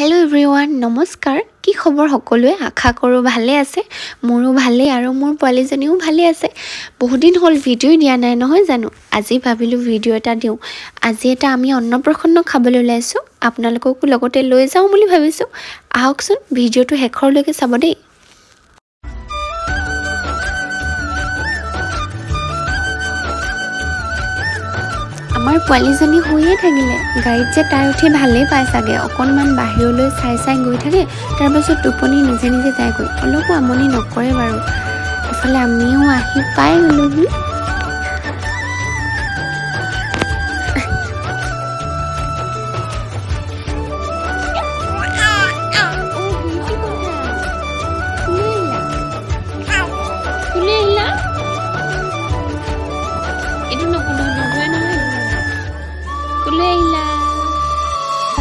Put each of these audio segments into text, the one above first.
hello' everyone নমস্কাৰ কি খবৰ সকলোৱে আশা কৰোঁ ভালে আছে মোৰো ভালেই আৰু মোৰ পোৱালিজনীও ভালে আছে বহুদিন হ'ল ভিডিঅ' দিয়া নাই নহয় জানো আজি ভাবিলোঁ ভিডিঅ' এটা দিওঁ আজি এটা আমি অন্নপ্ৰসন্ন খাবলৈ ওলাইছোঁ আপোনালোককো লগতে লৈ যাওঁ বুলি ভাবিছোঁ আহকচোন ভিডিঅ'টো শেষৰলৈকে চাব দেই আমাৰ পোৱালিজনী শুইয়ে থাকিলে গাড়ীত যে তাই উঠি ভালেই পাই চাগে অকণমান বাহিৰলৈ চাই গৈ থাকে তাৰপাছত টোপনি নিজে নিজে যায়গৈ অলপো আমনি নকৰে বাৰু এফালে আমিও আহি পাই গ'লোহি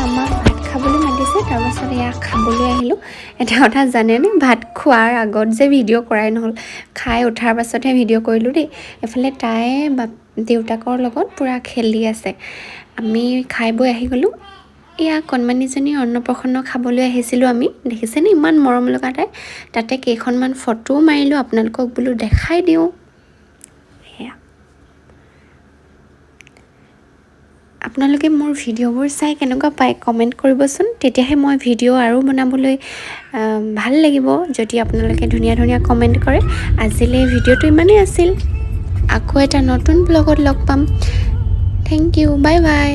আমাক ভাত খাবলৈ মাতিছে তাৰপাছত এয়া খাবলৈ আহিলোঁ এটা কথা জানেনে ভাত খোৱাৰ আগত যে ভিডিঅ' কৰাই নহ'ল খাই উঠাৰ পাছতহে ভিডিঅ' কৰিলোঁ দেই এফালে তাই দেউতাকৰ লগত পূৰা খেলি আছে আমি খাই বৈ আহি গ'লোঁ এয়া কণমানিজনী অন্নপ্ৰসন্ন খাবলৈ আহিছিলোঁ আমি দেখিছেনে ইমান মৰম লগা তাই তাতে কেইখনমান ফটোও মাৰিলোঁ আপোনালোকক বোলো দেখাই দিওঁ সেয়া আপোনালোকে মোৰ ভিডিঅ'বোৰ চাই কেনেকুৱা পায় কমেণ্ট কৰিবচোন তেতিয়াহে মই ভিডিঅ' আৰু বনাবলৈ ভাল লাগিব যদি আপোনালোকে ধুনীয়া ধুনীয়া কমেণ্ট কৰে আজিলৈ ভিডিঅ'টো ইমানেই আছিল আকৌ এটা নতুন ব্লগত লগ পাম থেংক ইউ বাই বাই